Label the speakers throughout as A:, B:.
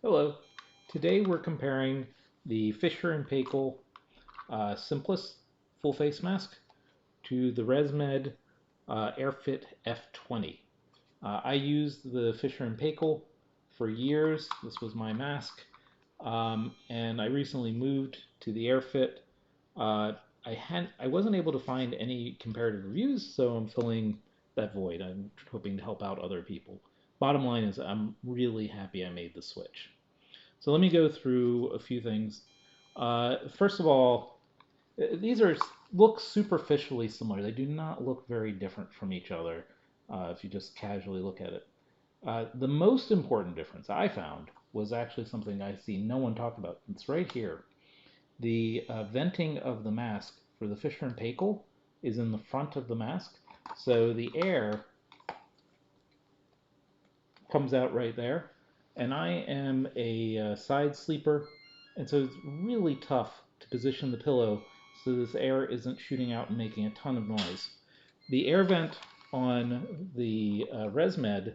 A: Hello. Today we're comparing the Fisher and Paykel Simplus full face mask to the Resmed Airfit F20. I used the Fisher and Paykel for years. This was my mask, and I recently moved to the Airfit. I wasn't able to find any comparative reviews, so I'm filling that void. I'm hoping to help out other people. Bottom line is, I'm really happy I made the switch. So let me go through a few things. First of all, these look superficially similar. They do not look very different from each other if you just casually look at it. The most important difference I found was actually something I see no one talk about. It's right here. The venting of the mask for the Fisher and Paykel is in the front of the mask, so the air comes out right there. And I am a side sleeper, and so it's really tough to position the pillow so this air isn't shooting out and making a ton of noise. The air vent on the Resmed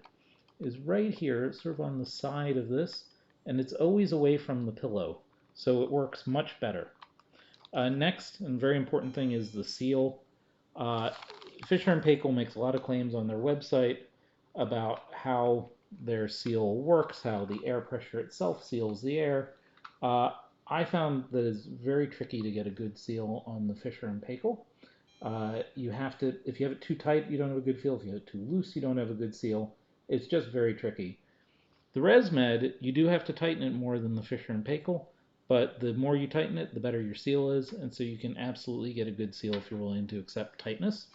A: is right here, sort of on the side of this, and it's always away from the pillow, so it works much better. Next, and very important thing, is the seal. Uh, Fisher and Paykel makes a lot of claims on their website about how their seal works, how the air pressure itself seals the air. I found that it's very tricky to get a good seal on the Fisher and Paykel. You have to, if you have it too tight, you don't have a good feel. If you have it too loose, you don't have a good seal. It's just very tricky. The Resmed, you do have to tighten it more than the Fisher and Paykel, but the more you tighten it, the better your seal is, and so you can absolutely get a good seal if you're willing to accept tightness.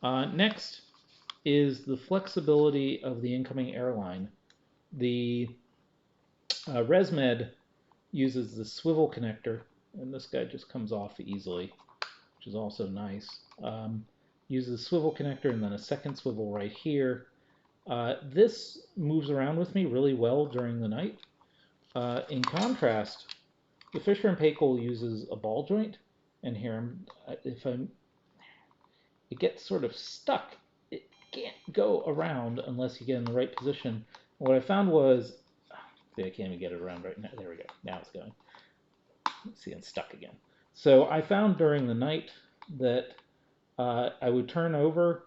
A: Next is the flexibility of the incoming airline. The Resmed uses the swivel connector, and this guy just comes off easily, which is also nice. Uses a swivel connector and then a second swivel right here. This moves around with me really well during the night. In contrast, the Fisher and Paykel uses a ball joint, and here, it gets sort of stuck. It can't go around unless you get in the right position. What I found was, see, I can't even get it around right now. There we go. Now it's going. See, it's stuck again. So I found during the night that I would turn over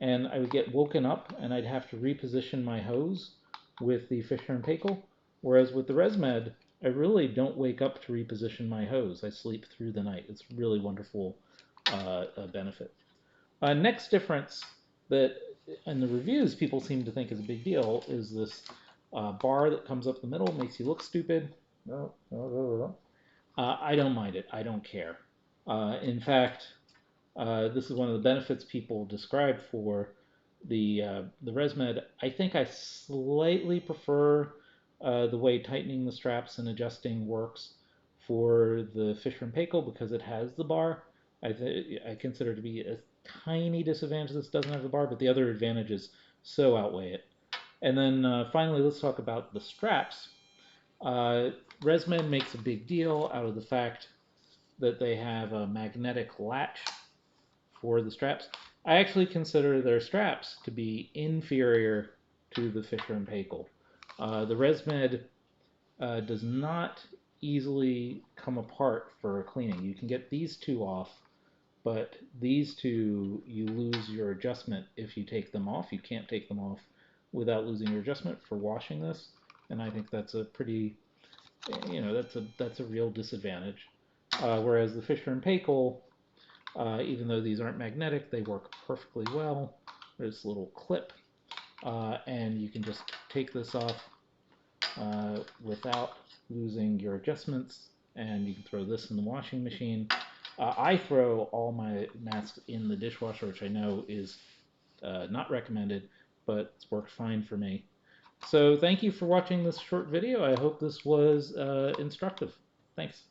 A: and I would get woken up and I'd have to reposition my hose with the Fisher and Paykel. Whereas with the Resmed, I really don't wake up to reposition my hose. I sleep through the night. It's really wonderful benefit. Next difference that in the reviews people seem to think is a big deal is this bar that comes up the middle, makes you look stupid. I don't mind it. I don't care. In fact, this is one of the benefits people describe for the Resmed. I think I slightly prefer the way tightening the straps and adjusting works for the Fisher and Paykel because it has the bar. I consider it to be a tiny disadvantage this doesn't have the bar, but the other advantages so outweigh it. And then finally, let's talk about the straps. Resmed makes a big deal out of the fact that they have a magnetic latch for the straps. I actually consider their straps to be inferior to the Fisher and Paykel. The Resmed does not easily come apart for cleaning. You can get these two off, but these two, you lose your adjustment if you take them off. You can't take them off without losing your adjustment for washing this, and I think that's a pretty, that's a real disadvantage. Whereas the Fisher and Paykel, even though these aren't magnetic, they work perfectly well. There's a little clip, and you can just take this off without losing your adjustments, and you can throw this in the washing machine. I throw all my masks in the dishwasher, which I know is not recommended, but it's worked fine for me. So thank you for watching this short video. I hope this was instructive. Thanks.